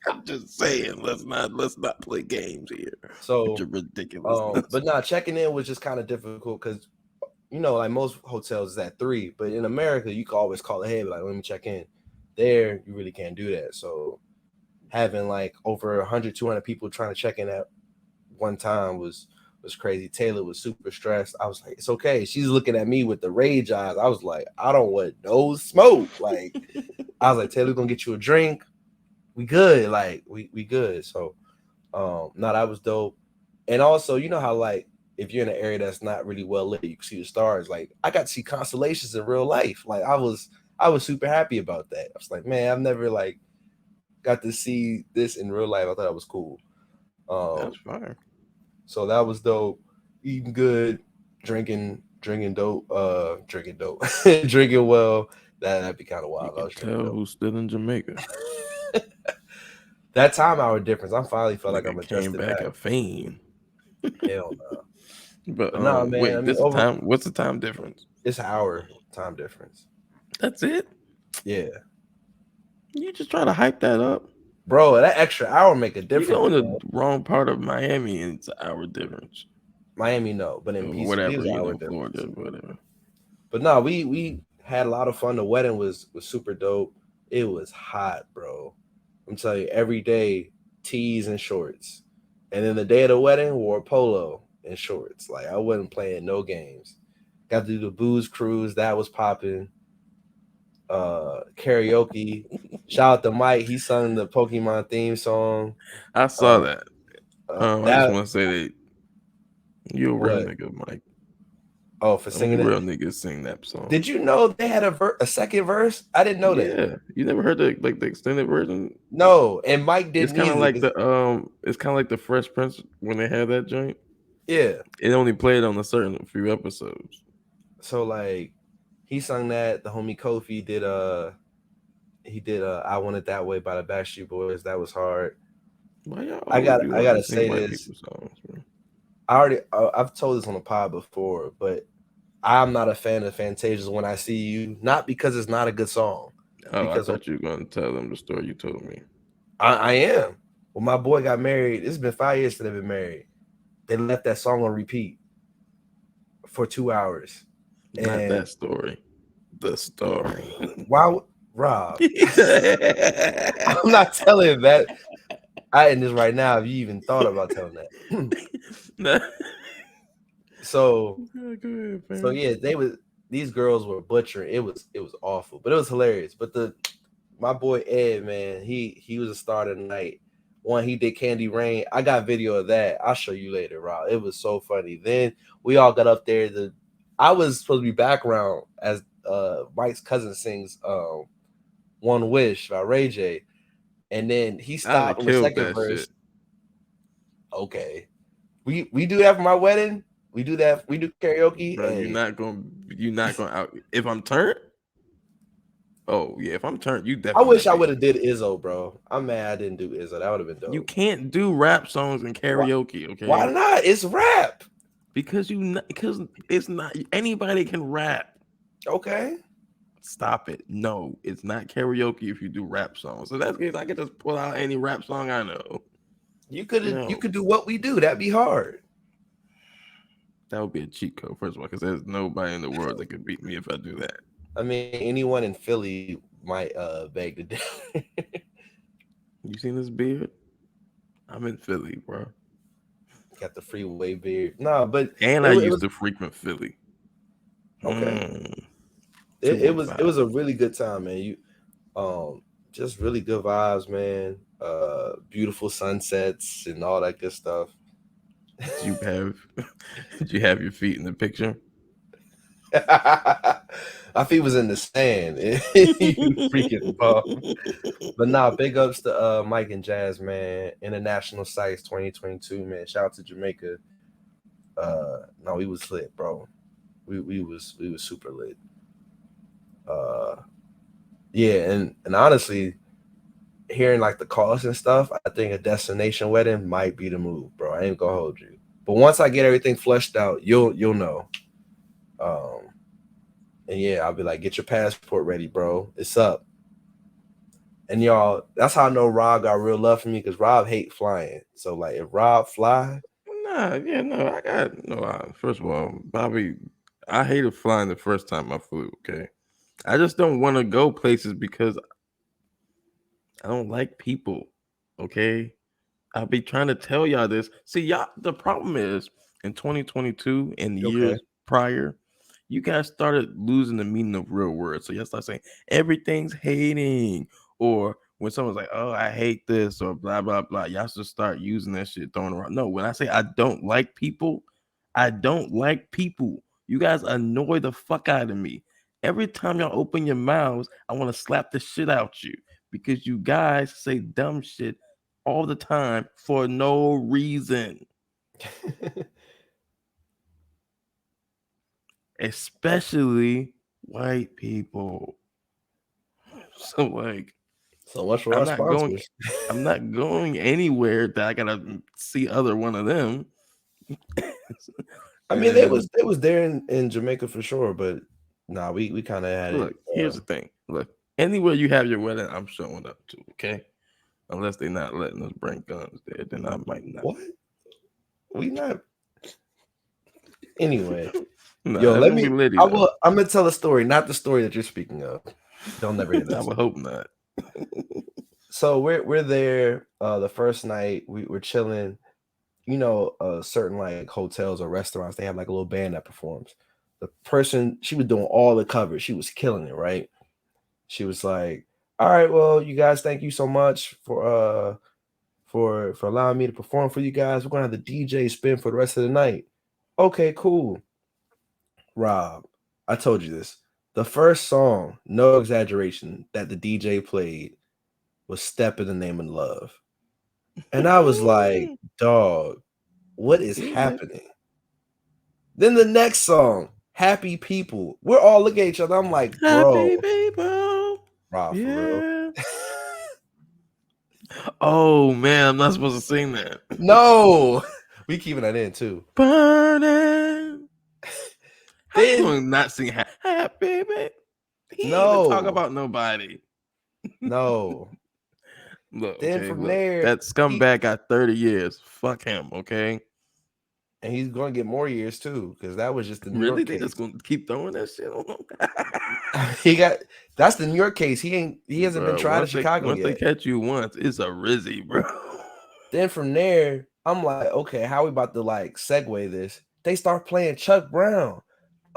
I'm just saying, let's not play games here with So, your ridiculousness. but nah, checking in was just kind of difficult because like most hotels is at 3, but in America you can always call ahead, like let me check in. There, you really can't do that. So having like over 100, 200 people trying to check in at one time was crazy. Taylor was super stressed. I was like, it's okay. She's looking at me with the rage eyes. I was like, I don't want no smoke. Like, I was like, Taylor's gonna get you a drink. We good. Like, we good. So no, that was dope. And also, you know how like if you're in an area that's not really well lit, you can see the stars. Like, I got to see constellations in real life. Like, I was super happy about that. I was like, man, I've never like got to see this in real life. I thought it was cool. That's Um, fire. so that was dope. Eating good, drinking dope, drinking dope, drinking well. That'd be kind of You wild. I can was drinking tell dope. who's still in Jamaica. That time hour difference, I finally felt like I'm Nigga came adjusted back back. a fiend. Hell no. But But no, man. I wait, mean, this is over time. What's the time difference? it's an hour time difference. That's it. Yeah, You just try to hype that up. bro, that extra hour make a You go difference, in the bro. wrong part of Miami, and it's an hour difference. Miami, no, but in Or PCB, it whatever, was an hour Florida, difference. whatever. But no, we had a lot of fun. The wedding was super dope. It was hot, bro. I'm telling you, every day tees and shorts, and then the day of the wedding wore polo and shorts. Like I wasn't playing no games. Got to do the booze cruise. That was popping. Karaoke. Shout out to Mike. He sung the Pokemon theme song. I saw Uh, that. I just that want to say that you a real what? nigga, Mike. Oh, for Only singing it. real niggas sing that song. Did you know they had a second verse? I didn't know that. Yeah, you never heard the extended version? No, and Mike It's didn't kind of either. like it's kind of like the Fresh Prince when they had that joint. Yeah. It only played on a certain few episodes. So like he sung that. The homie Kofi did he did I Want It That Way by the Backstreet Boys. That was hard. Why y'all I always got be I wanting to gotta sing say white this. people songs, bro? I've told this on the pod before, but I'm not a fan of Fantasia's When I See You. Not because it's not a good song. Oh, I Because thought you were gonna tell them the story you told me. I am. When my boy got married, it's been 5 years since they've been married. They left that song on repeat for 2 hours. Not And that story. The story. why Rob? I'm not telling that. I end this right now if you even thought about telling that. Nah. so Go ahead, so fam. yeah, these girls were butchering. It was awful, but it was hilarious. But my boy Ed, man, he was a star tonight. One, he did Candy Rain. I got video of that. I'll show you later, Rob. It was so funny. Then we all got up there. I was supposed to be background as Mike's cousin sings One Wish by Ray J. And then he I'd have stopped on the killed second that verse. shit. Okay. We do that for my wedding. We do that. We do karaoke. Bro, Hey, you're not gonna out if I'm turned. Oh yeah, if I'm turned, you I definitely wish not I be. would have did Izzo, bro. I'm mad I didn't do Izzo. That would have been You dope. can't do rap songs in Why, karaoke, why okay? not? It's rap. Because it's not anybody can rap. Okay. Stop it. No, it's not karaoke if you do rap songs. So that's good. I can just pull out any rap song I know. You No, could do what we do. That'd be hard. that would be a cheat code, first of all, because there's nobody in the world that could beat me if I do that. I mean, anyone in Philly might beg to differ. You seen this beard? I'm in Philly, bro. Got the freeway beard. No, but And it, I it used was to frequent Philly. okay. Mm, It was 215. a really good time, man. Just really good vibes, man. Beautiful sunsets and all that good stuff. Did you have did you have your feet in the picture? My feet was in the sand. You freaking bum. But nah, big ups to Mike and Jazz, man. International Sites 2022, man. Shout out to Jamaica. No, we was lit, bro. We was super lit. Uh yeah, and honestly, hearing like the cost and stuff, I think a destination wedding might be the move, bro. I ain't gonna hold you. But once I get everything fleshed out, you'll know. Um and yeah, I'll be like, get your passport ready, bro. It's up. And y'all, that's how I know Rob got real love for me because Rob hate flying. So like, if Rob fly, Nah, yeah, no, I got no. First of all, Bobby, I hated flying the first time I flew. Okay, I just don't want to go places because I don't like people. Okay, I'll be trying to tell y'all this. See, y'all, the problem is in 2022 and the Okay. years prior, you guys started losing the meaning of real words. So y'all start saying everything's hating, or when someone's like, "Oh, I hate this," or blah blah blah, y'all should start using that shit throwing around. No, when I say I don't like people, I don't like people. You guys annoy the fuck out of me. Every time y'all open your mouths, I want to slap the shit out you because you guys say dumb shit all the time for no reason, especially white people. So like, So much for I'm our not going. sponsors. I'm not going anywhere that I gotta see other one of them. I mean, they And was there in Jamaica for sure, but nah, we kind of had it. look, here's the thing. Look, anywhere you have your wedding, I'm showing up to. Okay, unless they're not letting us bring guns there, then I might not. What? We not anyway. No, Yo, that's let gonna be me. litty I though. will. I'm gonna tell a story, not the story that you're speaking of. Don't never hear I this. would hope not. So we're there. The first night we're chilling. You know, certain like hotels or restaurants, they have like a little band that performs. The person, she was doing all the covers. She was killing it, right? She was like, "All right, well, you guys, thank you so much for allowing me to perform for you guys. We're gonna have the DJ spin for the rest of the night." Okay, cool. Rob, I told you this. The first song, no exaggeration, that the DJ played was "Step in the Name of Love," and I was like, "Dog, what is happening?" Then the next song, Happy People. We're all looking at each other. I'm like, Happy bro, people. Rob, for real. Yeah. Oh man, I'm not supposed to sing that. No, we keeping that in too. Burning. How you Then gonna not sing happy baby? He ain't even talk no, about nobody. no. Look, Then okay, from look. there, That scumbag got 30 years. Fuck him, okay? and he's going to get more years too, because that was just the New Really? York They case. just gonna keep throwing that shit on him? He got that's the New York case. He hasn't been Bro, tried in once they Chicago once they yet. catch you once, it's a rizzy, bro. Then from there, I'm like, okay, how we about to like segue this? They start playing Chuck Brown.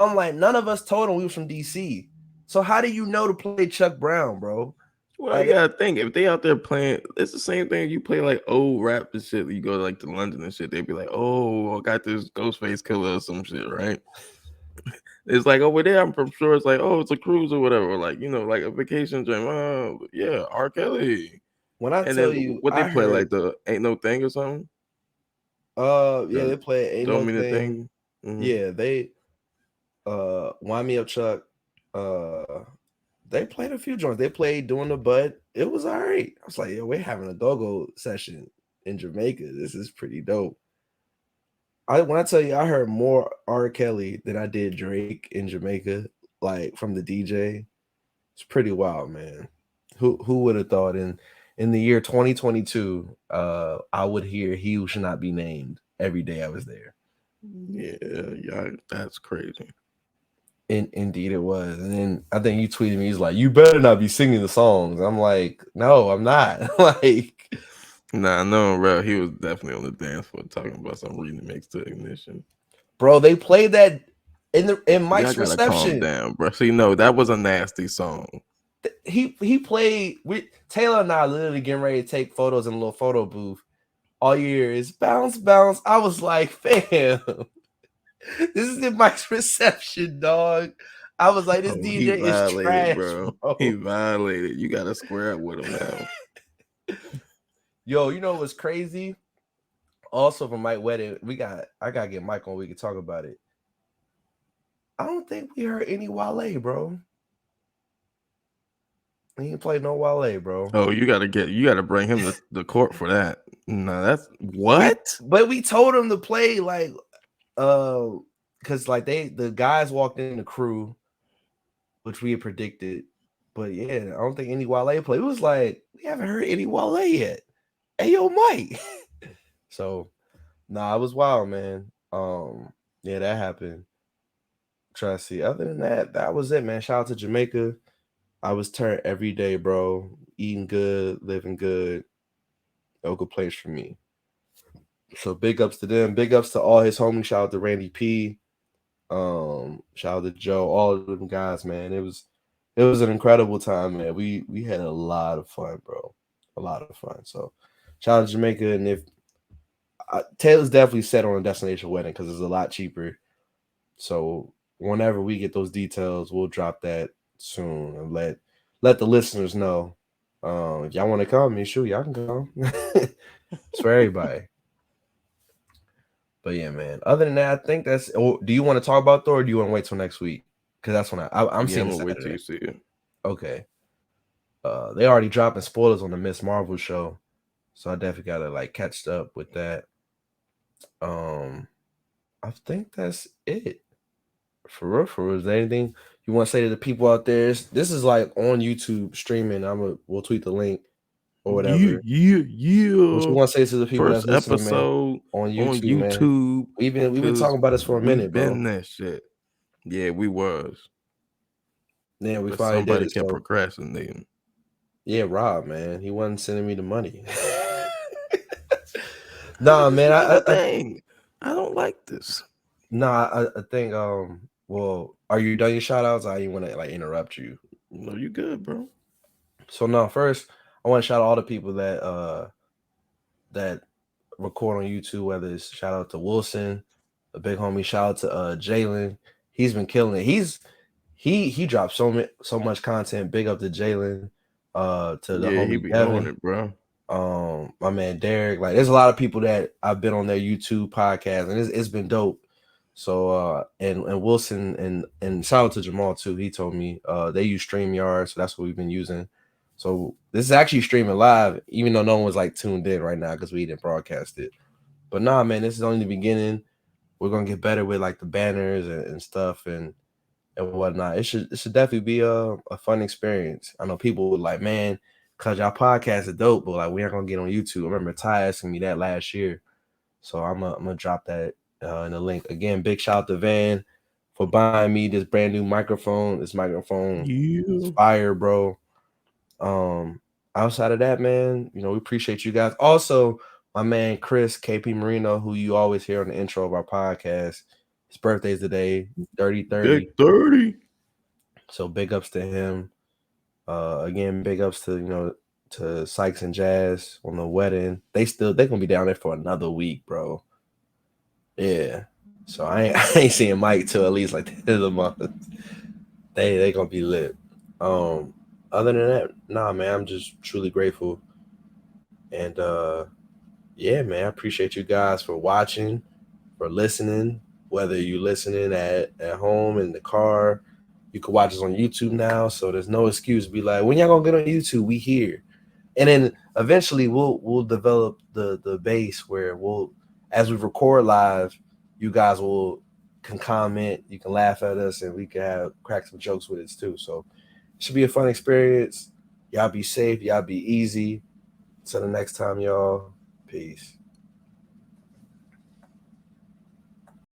I'm like, none of us told him we was from DC. So how do you know to play Chuck Brown, bro? Well, you Like, gotta think if they out there playing, it's the same thing. You play like old rap and shit. You go to like to London and shit. They'd be like, "Oh, I got this Ghostface Killer or some shit," right? It's like over there. I'm sure it's like, "Oh, it's a cruise or whatever." Or like like a vacation dream. Oh, yeah, R. Kelly. when I And tell then you, what they I play heard, like the Ain't No Thing or something. yeah, Or they play Ain't Don't No Mean a Thing. Thing. Mhm. Yeah, they Wind Me Up Chuck. Uh they played a few joints. They played Doing the Bud. It was all right. I was like, yo, we're having a dogo session in Jamaica. This is pretty dope. When I tell you, I heard more R. Kelly than I did Drake in Jamaica, like from the DJ. It's pretty wild, man. Who would have thought in the year 2022, I would hear "He Who Should Not Be Named" every day I was there. Yeah, yeah, that's crazy. Indeed, it was. And then I think you tweeted me. He's like, "You better not be singing the songs." I'm like, "No, I'm not." Like, Nah, no, bro. He was definitely on the dance floor talking about some remix to Ignition. bro, they played that in Y'all Mike's gotta calm reception. down, bro. See, no, that was a nasty song. He played with Taylor and I literally getting ready to take photos in a little photo booth. All you hear is bounce, bounce. I was like, fam, this is in Mike's reception, dog. I was like, this Oh, he DJ is violated, trash, bro. He bro. violated. You gotta square up with him now. Yo, you know what's crazy? Also from Mike Wedding, I gotta get Mike on. We can talk about it. I don't think we heard any Wale, bro. He ain't played no Wale, bro. Oh, you gotta bring him to the court for that. No, that's what? But we told him to play like because like the guys walked in the crew, which we had predicted. But yeah, I don't think any Wale played. It was like we haven't heard any Wale yet. Hey yo, Mike. So nah, it was wild, man. Yeah, that happened. Try to see. Other than that, that was it, man. Shout out to Jamaica. I was turned every day, bro. Eating good, living good. no complaints from me. So big ups to them. Big ups to all his homies. Shout out to Randy P. Shout out to Joe. All of them guys, man. It was an incredible time, man. We had a lot of fun, bro. A lot of fun. So shout out to Jamaica. And if Taylor's definitely set on a destination wedding because it's a lot cheaper. So whenever we get those details, we'll drop that soon and let the listeners know. If y'all want to come, I mean, sure, y'all can come. It's for everybody. But yeah, man. Other than that, I think that's. Oh, do you want to talk about Thor, or do you want to wait till next week? Because that's when I'm Yeah, seeing I'm it gonna wait till Saturday. you see it. Okay. They already dropping spoilers on the Miss Marvel show, so I definitely gotta like catch up with that. I think that's it. For real, for real. Is there anything you want to say to the people out there? This is like on YouTube streaming. We'll tweet the link or Yeah, whatever. yeah, What you yeah. want to say to the people First that's listening, man, episode on on YouTube, man? YouTube. We've been Cause talking about this for a we minute, been bro. that shit. Yeah, we was. Yeah, we But finally did somebody it. kept So procrastinating. yeah, Rob, man, he wasn't sending me the money. Nah, This is man, not a thing. I don't like this. I think well, are you done your shout outs? I didn't want to like interrupt you. No, you good, bro. So no, first I want to shout out all the people that record on YouTube, whether it's shout out to Wilson, a big homie, shout out to Jalen. He's been killing it. He dropped so much content. Big up to Jalen, to the Yeah, he homie be on Devin, it, bro. my man Derek. Like there's a lot of people that I've been on their YouTube podcast, and it's been dope. So and Wilson and shout out to Jamal too. He told me they use StreamYard, so that's what we've been using. So this is actually streaming live, even though no one was like tuned in right now because we didn't broadcast it. But nah, man, this is only the beginning. We're gonna get better with like the banners and stuff and whatnot. It should definitely be a fun experience. I know people were like, man, cause y'all podcast is dope, but like we aren't gonna get on YouTube. I remember Ty asking me that last year. So I'm gonna drop that in the link. Again, big shout out to Van for buying me this brand new microphone. This microphone is Yeah. fire, bro. Outside of that, man, we appreciate you guys. Also, my man Chris, KP Marino, who you always hear on the intro of our podcast. His birthday's today, 30/30. Big 30. So big ups to him. Again, big ups to Sykes and Jazz on the wedding. They're gonna be down there for another week, bro. Yeah. So I ain't seeing Mike till at least like the end of the month. They gonna be lit. Other than that, nah, man, I'm just truly grateful. And yeah, man, I appreciate you guys for watching, for listening. Whether you listening at home in the car, you can watch us on YouTube now. So there's no excuse to be like, when y'all gonna get on YouTube? We here. And then eventually we'll develop the base where as we record live, you guys can comment, you can laugh at us, and we can crack some jokes with it too. So it should be a fun experience. Y'all be safe, y'all be easy. Till the next time, y'all. Peace.